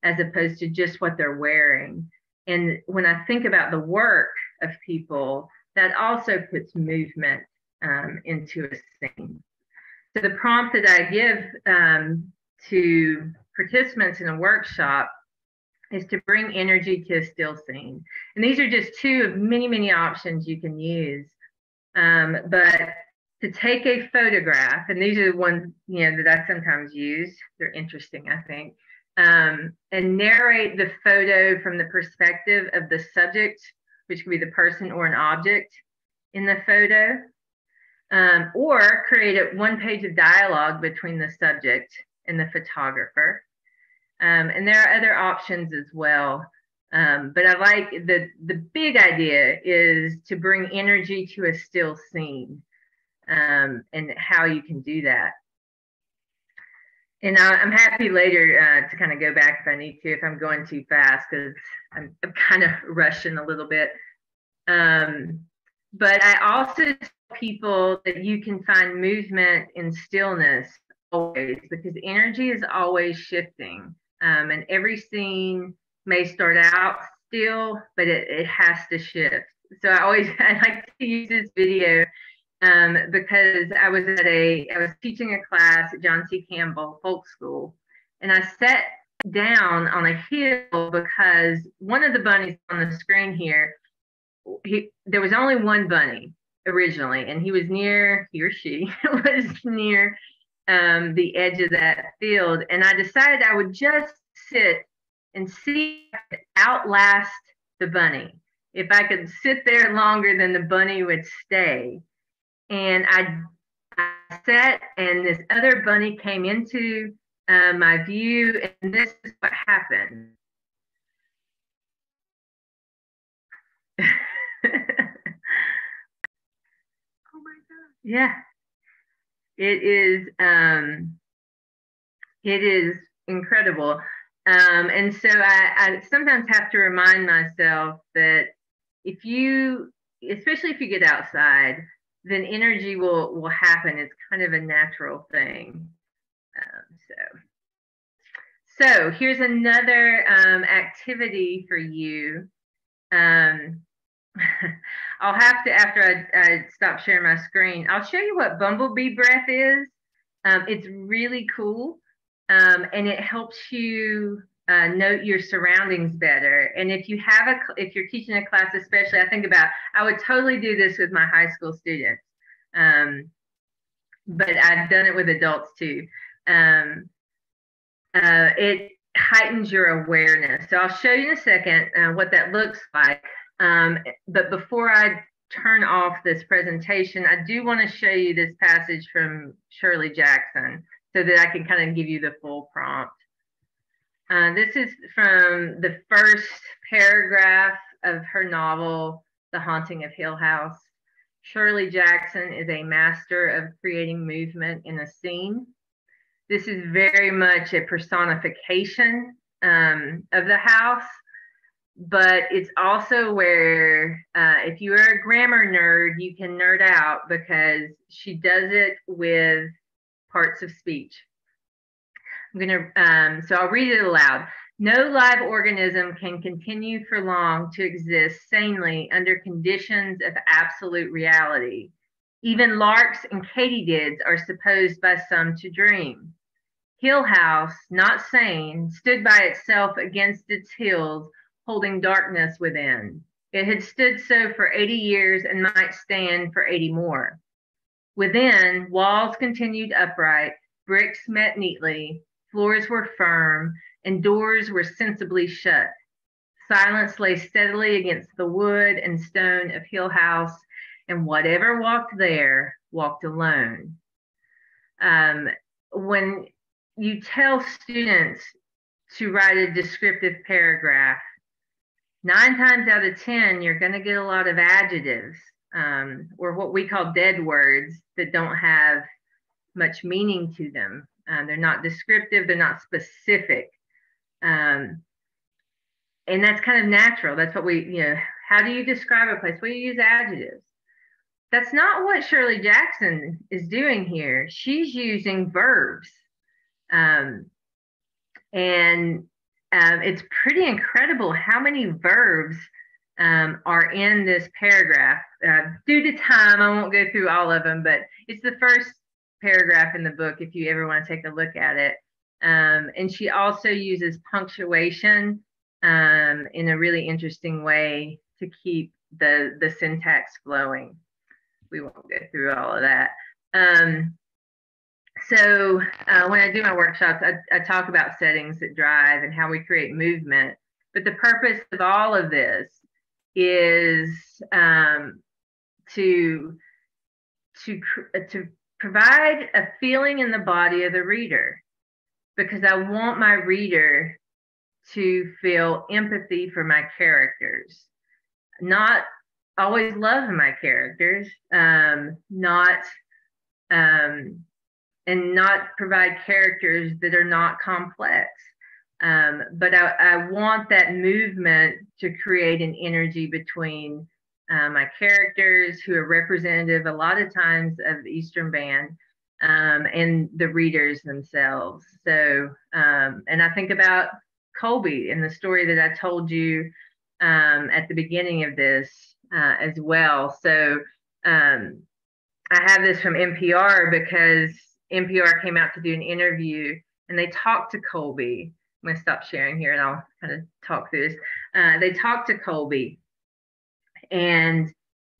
as opposed to just what they're wearing. And when I think about the work of people, that also puts movement into a scene. So the prompt that I give to participants in a workshop is to bring energy to a still scene. And these are just two of many, many options you can use. But to take a photograph, and these are the ones that I sometimes use, they're interesting, I think, and narrate the photo from the perspective of the subject, which could be the person or an object in the photo, or create a one page of dialogue between the subject and the photographer. And there are other options as well. But I like the big idea is to bring energy to a still scene, and how you can do that. And I'm happy later to kind of go back if I need to, if I'm going too fast, because I'm kind of rushing a little bit. But I also people that you can find movement in stillness always, because energy is always shifting. And every scene may start out still, but it has to shift. So I like to use this video because I was teaching a class at John C. Campbell Folk School, and I sat down on a hill because one of the bunnies on the screen here, there was only one bunny originally, and he or she was near the edge of that field, and I decided I would just sit and see if I could outlast the bunny, if I could sit there longer than the bunny would stay. And I sat, and this other bunny came into my view, and this is what happened. Oh my God. Yeah. It is incredible. And so I sometimes have to remind myself that especially if you get outside, then energy will happen. It's kind of a natural thing. So here's another activity for you. I'll have to, after I stop sharing my screen, I'll show you what bumblebee breath is. It's really cool, and it helps you note your surroundings better. And if you're teaching a class, especially, I would totally do this with my high school students, but I've done it with adults too. It heightens your awareness. So I'll show you in a second what that looks like. But before I turn off this presentation, I do want to show you this passage from Shirley Jackson so that I can kind of give you the full prompt. This is from the first paragraph of her novel, The Haunting of Hill House. Shirley Jackson is a master of creating movement in a scene. This is very much a personification of the house, but it's also where if you are a grammar nerd, you can nerd out, because she does it with parts of speech. So I'll read it aloud. No live organism can continue for long to exist sanely under conditions of absolute reality. Even larks and katydids are supposed by some to dream. Hill House, not sane, stood by itself against its hills, holding darkness within. It had stood so for 80 years and might stand for 80 more. Within, walls continued upright, bricks met neatly, floors were firm, and doors were sensibly shut. Silence lay steadily against the wood and stone of Hill House, and whatever walked there walked alone. When you tell students to write a descriptive paragraph, 9 times out of 10, you're going to get a lot of adjectives, or what we call dead words that don't have much meaning to them. They're not descriptive, they're not specific. And that's kind of natural. That's what how do you describe a place? Well, you use adjectives. That's not what Shirley Jackson is doing here. She's using verbs. It's pretty incredible how many verbs are in this paragraph. Due to time, I won't go through all of them, but it's the first paragraph in the book if you ever want to take a look at it. And she also uses punctuation in a really interesting way to keep the syntax flowing. We won't go through all of that. So when I do my workshops, I talk about settings that drive and how we create movement. But the purpose of all of this is to provide a feeling in the body of the reader, because I want my reader to feel empathy for my characters, not always love my characters, and not provide characters that are not complex. But I want that movement to create an energy between my characters who are representative a lot of times of the Eastern Band, and the readers themselves. So, and I think about Colby and the story that I told you at the beginning of this as well. So I have this from NPR because NPR came out to do an interview and they talked to Colby. I'm going to stop sharing here and I'll kind of talk through this. They talked to Colby and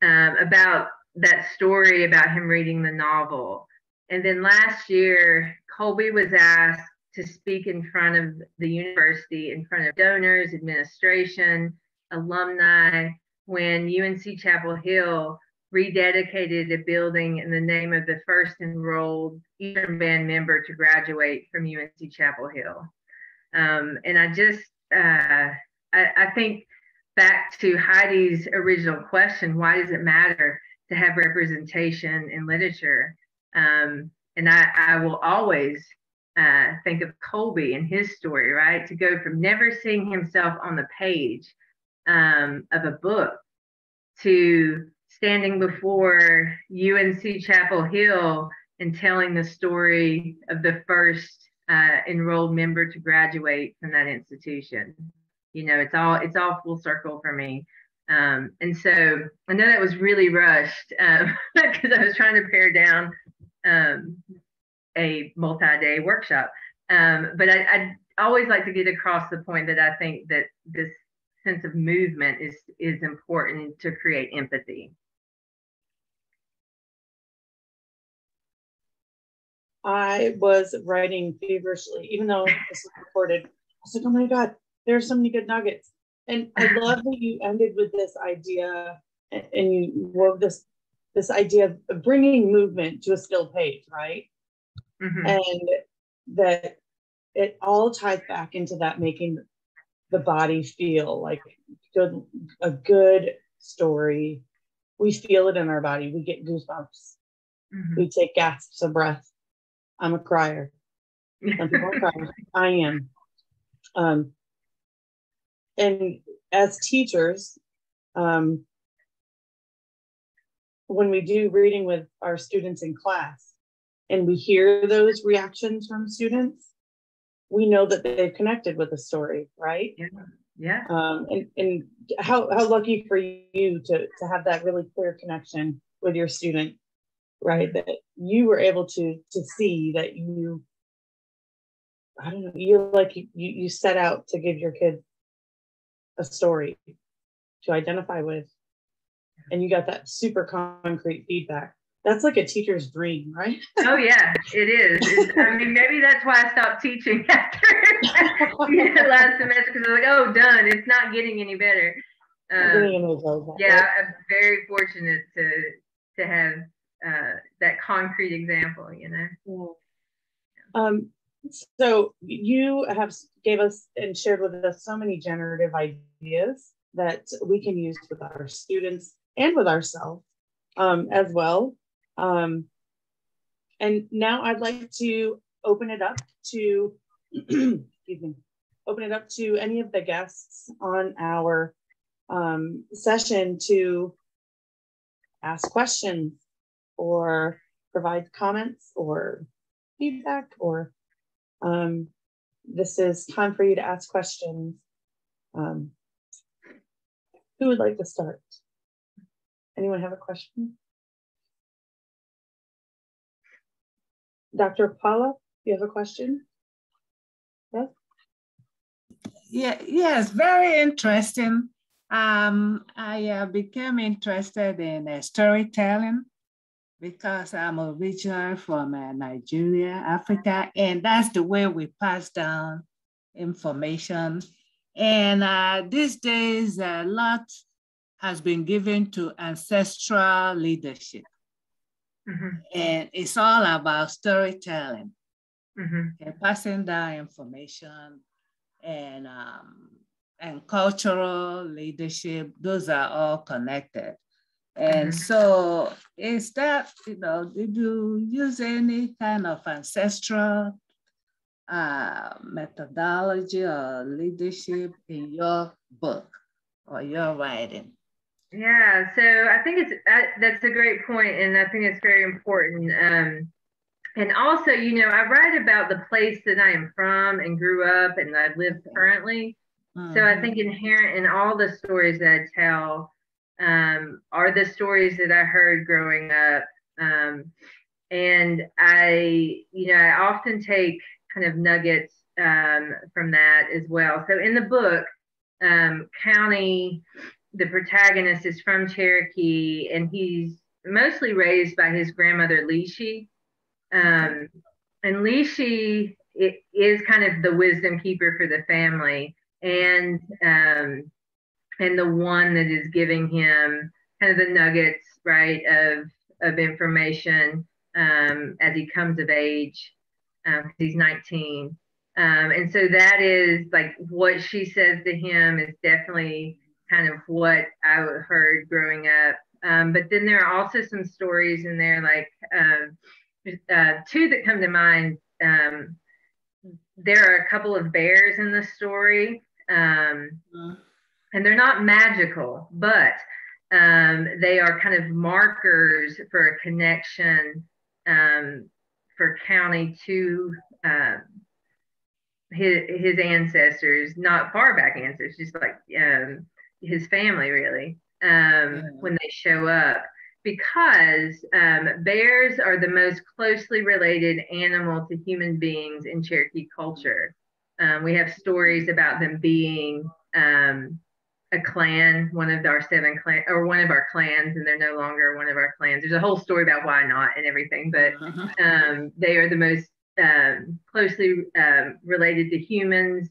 about that story about him reading the novel. And then last year, Colby was asked to speak in front of the university, in front of donors, administration, alumni, when UNC Chapel Hill rededicated a building in the name of the first enrolled Eastern Band member to graduate from UNC Chapel Hill. And I just, I think back to Heidi's original question, why does it matter to have representation in literature? And I will always think of Colby and his story, right? To go from never seeing himself on the page of a book to standing before UNC Chapel Hill and telling the story of the first enrolled member to graduate from that institution. You know, it's all full circle for me. And so I know that was really rushed because I was trying to pare down a multi-day workshop. But I always like to get across the point that I think that this sense of movement is important to create empathy. I was writing feverishly, even though this was recorded. I was like, oh my God, there's so many good nuggets. And I love that you ended with this idea and you wove this idea of bringing movement to a still page, right? Mm-hmm. And that it all ties back into that making the body feel like a good story. We feel it in our body. We get goosebumps. Mm-hmm. We take gasps of breath. I'm a crier. Some people are criers. I am. And as teachers, when we do reading with our students in class and we hear those reactions from students, we know that they've connected with the story, right? Yeah. And how lucky for you to have that really clear connection with your student, right? That you were able to see that you set out to give your kids a story to identify with, and you got that super concrete feedback. That's like a teacher's dream, right? Oh yeah, it is. I mean, maybe that's why I stopped teaching after last semester, because I was like, oh, done. It's not getting any better. Yeah, I'm very fortunate to have that concrete example, you know. Yeah. So you gave us and shared with us so many generative ideas that we can use with our students and with ourselves as well. And now I'd like to open it up to any of the guests on our session to ask questions or provide comments or feedback, or this is time for you to ask questions. Who would like to start? Anyone have a question? Dr. Paula, you have a question? Yes? Yes, very interesting. I became interested in storytelling because I'm originally from Nigeria, Africa, and that's the way we pass down information. And these days, a lot has been given to ancestral leadership. Mm-hmm. And it's all about storytelling, and passing down information, and cultural leadership. Those are all connected. And so is that, did you use any kind of ancestral methodology or leadership in your book or your writing? Yeah, so I think that's a great point, and I think it's very important. And also, I write about the place that I am from and grew up and I live currently. So I think inherent in all the stories that I tell are the stories that I heard growing up. And I often take kind of nuggets from that as well. So in the book, County, the protagonist is from Cherokee, and he's mostly raised by his grandmother, Lishi. And Lishi is kind of the wisdom keeper for the family, and the one that is giving him kind of the nuggets, right, of information as he comes of age. He's 19. And so that is like what she says to him is definitely kind of what I heard growing up. But then there are also some stories in there, like two that come to mind. There are a couple of bears in the story, and they're not magical, but they are kind of markers for a connection for County to his ancestors, not far back ancestors, just like his family, really, when they show up. Because bears are the most closely related animal to human beings in Cherokee culture. We have stories about them being a clan, one of our seven clan, or one of our clans, and they're no longer one of our clans. There's a whole story about why not and everything, but they are the most closely related to humans.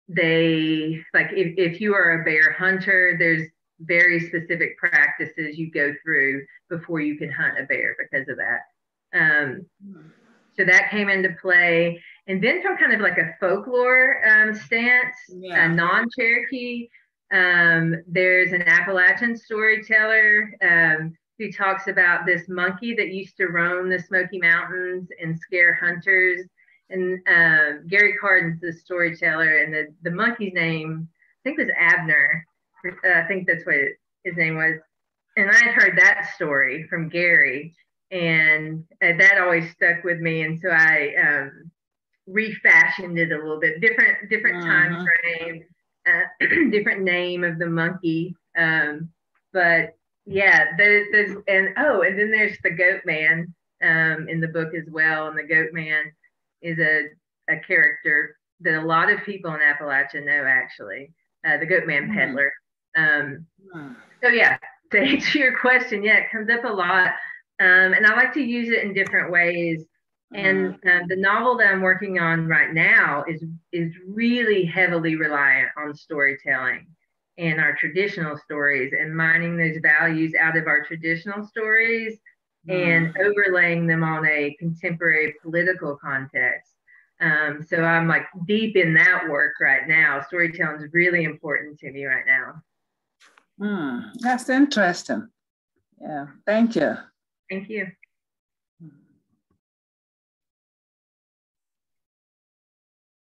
They, like, if you are a bear hunter, there's very specific practices you go through before you can hunt a bear because of that. So that came into play. And then from kind of like a folklore stance, non-Cherokee, there's an Appalachian storyteller who talks about this monkey that used to roam the Smoky Mountains and scare hunters. And Gary Carden's the storyteller, and the monkey's name, I think, was Abner. I think that's what his name was. And I had heard that story from Gary, and that always stuck with me. And so I refashioned it a little bit, different time frame, different name of the monkey. But yeah, and then there's the Goat Man in the book as well. And the Goat Man is a character that a lot of people in Appalachia know, actually, the Goat Man peddler. So yeah, to answer your question, yeah, it comes up a lot. And I like to use it in different ways. And the novel that I'm working on right now is really heavily reliant on storytelling and our traditional stories, and mining those values out of our traditional stories and overlaying them on a contemporary political context. So I'm like deep in that work right now. Storytelling is really important to me right now. That's interesting. Yeah, thank you. Thank you.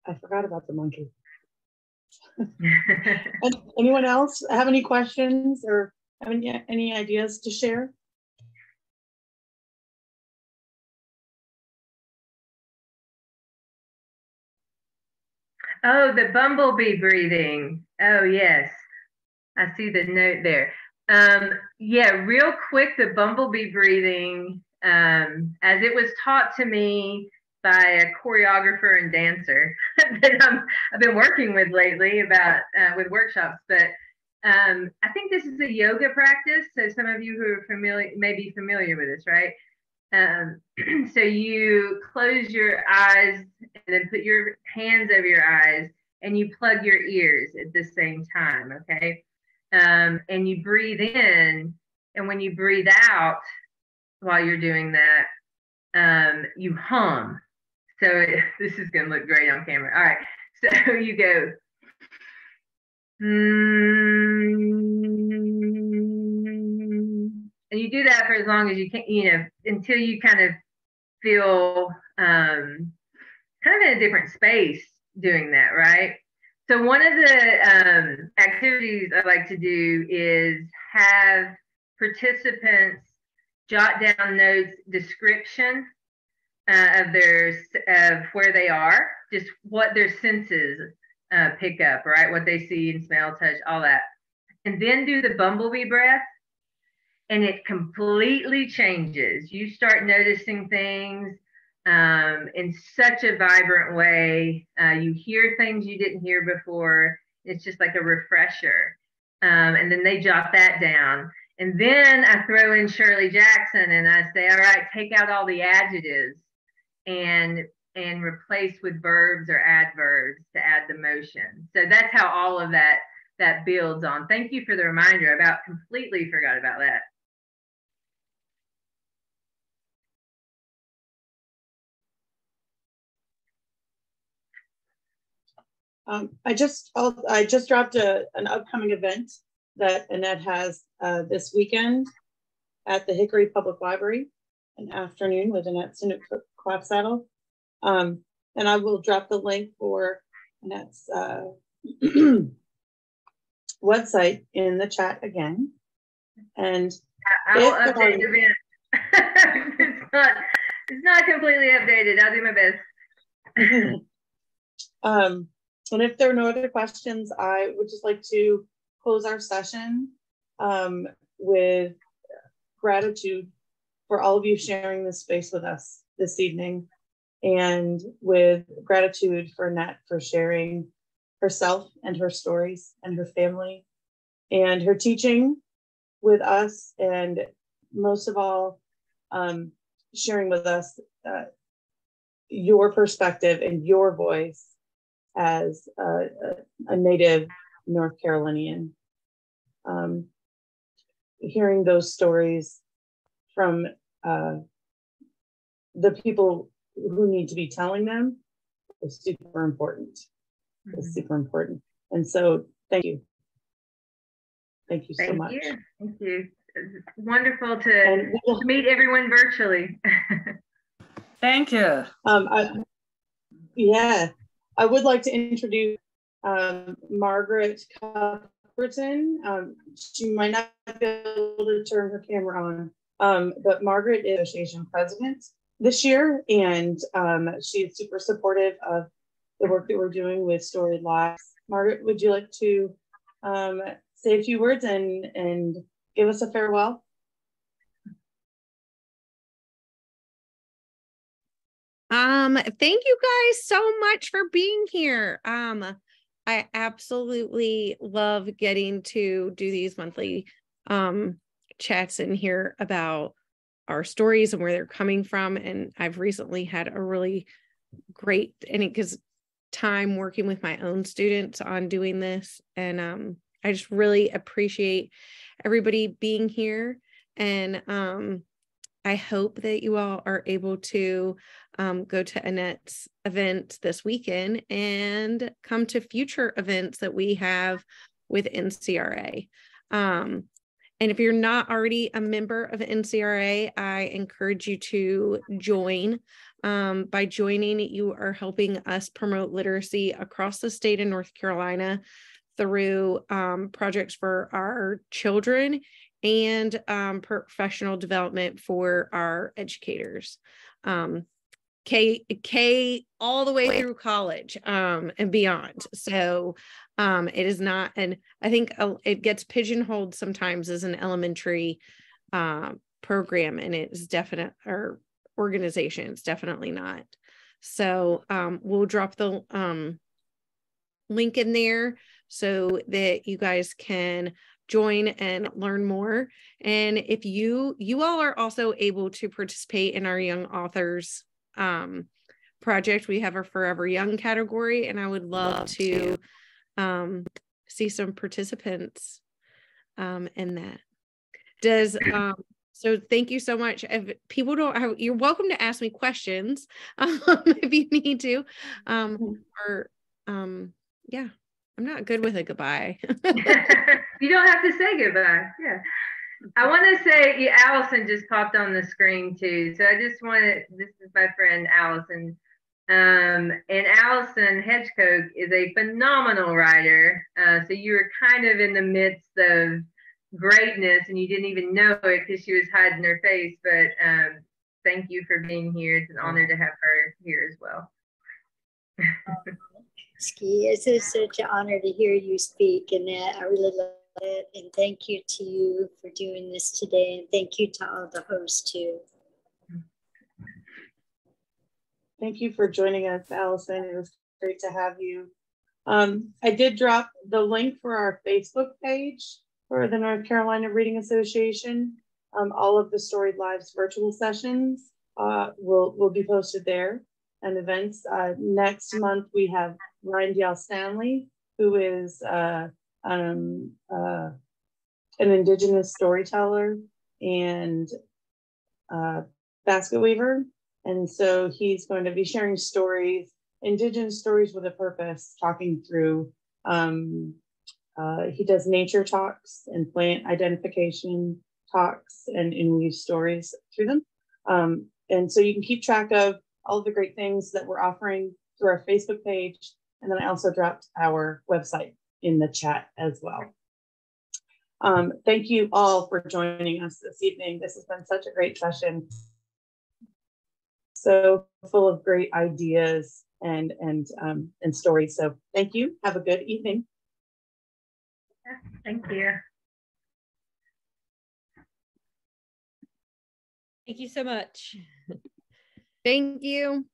I forgot about the monkey. Anyone else have any questions or have any ideas to share? Oh, the bumblebee breathing. Oh, yes. I see the note there. Yeah, real quick, the bumblebee breathing, as it was taught to me by a choreographer and dancer that I've been working with lately with workshops. But I think this is a yoga practice. So some of you who are may be familiar with this, right? So you close your eyes and then put your hands over your eyes and you plug your ears at the same time, okay? And you breathe in, and when you breathe out while you're doing that, you hum. So this is going to look great on camera. All right, so you go. And you do that for as long as you can, until you kind of feel kind of in a different space doing that, right? So one of the activities I like to do is have participants jot down notes, description of where they are, just what their senses pick up, right? What they see and smell, touch, all that. And then do the bumblebee breath, and it completely changes. You start noticing things in such a vibrant way. You hear things you didn't hear before. It's just like a refresher. And then they jot that down. And then I throw in Shirley Jackson and I say, all right, take out all the adjectives and replace with verbs or adverbs to add the motion. So that's how all of that builds on. Thank you for the reminder. About completely forgot about that. I just dropped an upcoming event that Annette has this weekend at the Hickory Public Library, an afternoon with Annette Saunooke Clapsaddle. And I will drop the link for Annette's website in the chat again. And I will update the event. It's not completely updated. I'll do my best. And if there are no other questions, I would just like to close our session with gratitude for all of you sharing this space with us this evening, and with gratitude for Annette for sharing herself and her stories and her family and her teaching with us, and most of all, sharing with us your perspective and your voice as a native North Carolinian. Hearing those stories from the people who need to be telling them is super important. It's super important. And so thank you. Thank you so much. Thank you. It's wonderful to meet everyone virtually. Thank you. I would like to introduce Margaret Cuthbertson. She might not be able to turn her camera on, but Margaret is association president this year, and she is super supportive of the work that we're doing with Storied Lives. Margaret, would you like to say a few words and give us a farewell? Thank you guys so much for being here. I absolutely love getting to do these monthly chats and hear about our stories and where they're coming from. And I've recently had a really great, and it gives time working with my own students on doing this. And I just really appreciate everybody being here. And I hope that you all are able to go to Annette's event this weekend and come to future events that we have with NCRA. And if you're not already a member of NCRA, I encourage you to join. By joining, you are helping us promote literacy across the state of North Carolina through projects for our children and professional development for our educators. K all the way through college and beyond. So it is not, and I think it gets pigeonholed sometimes as an elementary program, and it is definite, or organization. It's definitely not. So we'll drop the link in there so that you guys can join and learn more. And if you all are also able to participate in our young authors project, we have our Forever Young category, and I would love to see some participants in that. So thank you so much. If people don't have, you're welcome to ask me questions if you need to, yeah, I'm not good with a goodbye. You don't have to say goodbye. Yeah. I want to say, Allison just popped on the screen too. So I just wanted, this is my friend Allison. And Allison Hedgecoke is a phenomenal writer. So you were kind of in the midst of greatness and you didn't even know it because she was hiding her face. But thank you for being here. It's an honor to have her here as well. It's such an honor to hear you speak, Annette. I really love it. And thank you to you for doing this today. And thank you to all the hosts too. Thank you for joining us, Allison. It was great to have you. I did drop the link for our Facebook page for the North Carolina Reading Association. All of the Storied Lives virtual sessions will be posted there, and events. Next month, we have Ryan D.L. Stanley, who is an Indigenous storyteller and basket weaver. And so he's going to be sharing stories, Indigenous stories with a purpose, talking through, he does nature talks and plant identification talks and weave stories through them. And so you can keep track of all of the great things that we're offering through our Facebook page. And then I also dropped our website in the chat as well. Thank you all for joining us this evening. This has been such a great session. So full of great ideas and stories. So thank you. Have a good evening. Thank you. Thank you so much. Thank you.